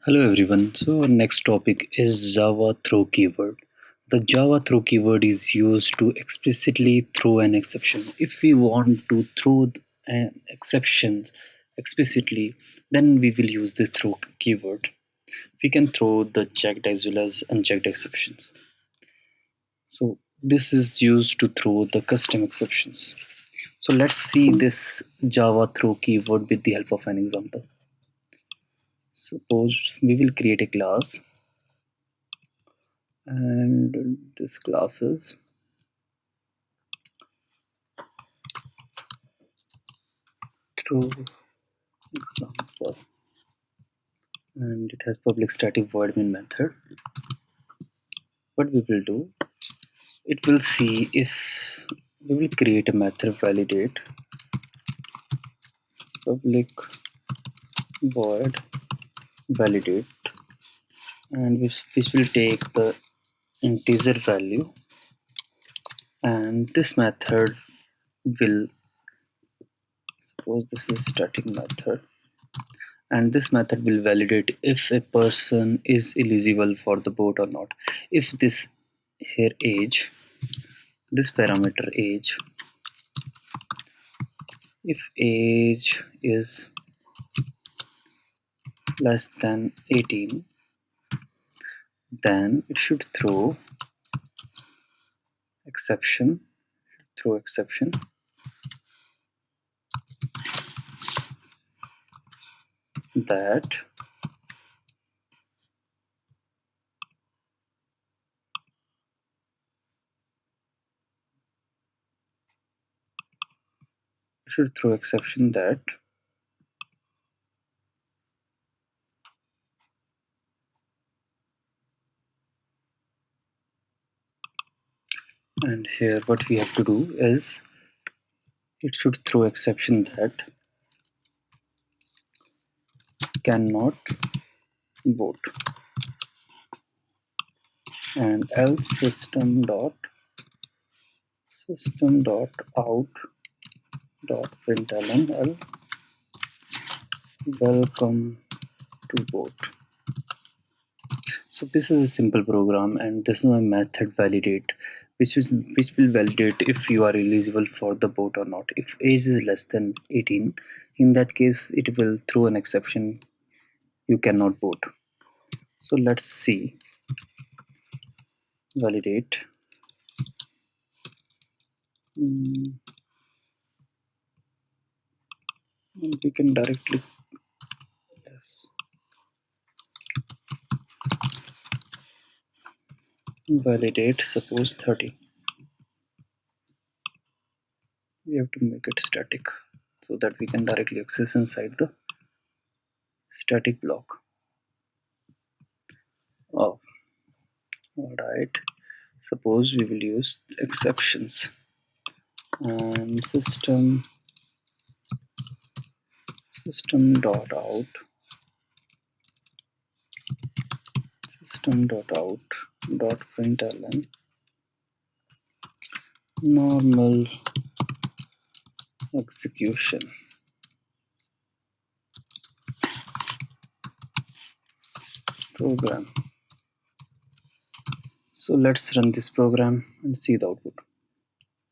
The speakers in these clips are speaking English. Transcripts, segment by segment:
Hello everyone. So our next topic is Java throw keyword. The Java throw keyword is used to explicitly throw an exception. If we want to throw an exception explicitly, then we will use the throw keyword. We can throw the checked as well as unchecked exceptions. So this is used to throw the custom exceptions. So let's see this Java throw keyword with the help of an example. Suppose we will create a class, and this class is throw example, and it has public static void main method. What we will do, it will see if we will create a method validate public void validate, and which will take the integer value, and this method will, suppose this is static method, and this method will validate if a person is eligible for the boat or not. If this here age, this parameter age, if age is less than 18, then it should throw exception that and here what we have to do is it should throw exception that cannot vote, and else system.out.println welcome to vote. So this is a simple program, and this is a method validate, which will validate if you are eligible for the vote or not. If age is less than 18, in that case it will throw an exception, you cannot vote. So let's see, validate. And we can directly, yes, validate, suppose 30. We have to make it static so that we can directly access inside the static block. Oh, all right. Suppose we will use exceptions, and system.out.println normal execution. Program. So let's run this program and see the output.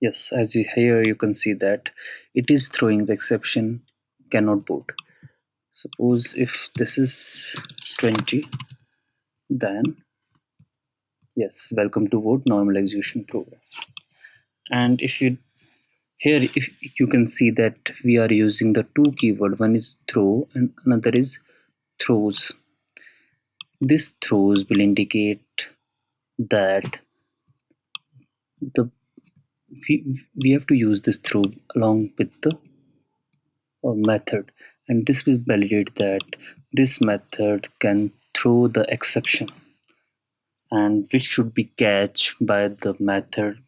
Yes, as here you can see that it is throwing the exception cannot boot. Suppose if this is 20, then yes, welcome to vote normal execution program. And if you here, if you can see that we are using the two keyword, one is throw and another is throws. This throws will indicate that we have to use this throw along with the method, and this will validate that this method can throw the exception, and which should be catched by the method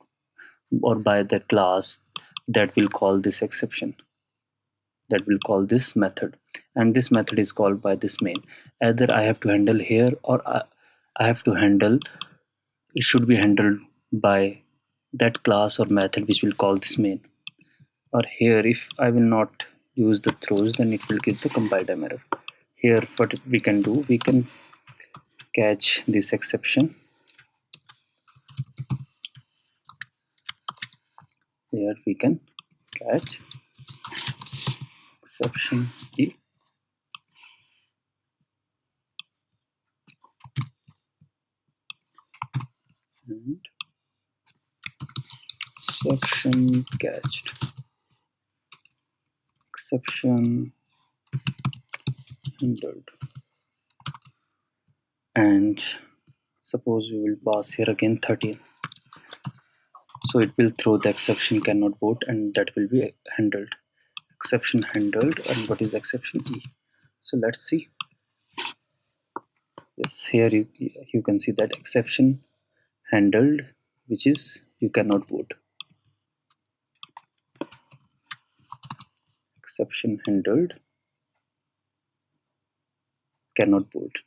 or by the class that will call this exception, that will call this method, and this method is called by this main. Either I have to handle here, or I have to handle, it should be handled by that class or method which will call this main. Or here, if I will not use the throws, then it will give the compile time error. Here what we can do, we can catch this exception. Here we can catch exception E and exception catched, exception handled. And suppose we will pass here again 13, so it will throw the exception cannot vote, and that will be handled, exception handled. And what is exception E? So let's see. Yes, here you can see that exception handled, which is you cannot vote, exception handled cannot vote.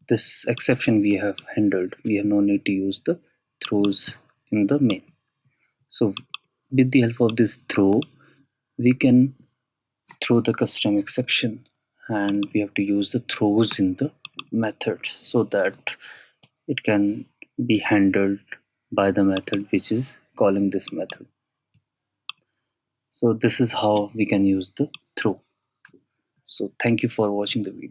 This exception we have handled, we have no need to use the throws in the main. So with the help of this throw, we can throw the custom exception, and we have to use the throws in the method so that it can be handled by the method which is calling this method. So this is how we can use the throw. So thank you for watching the video.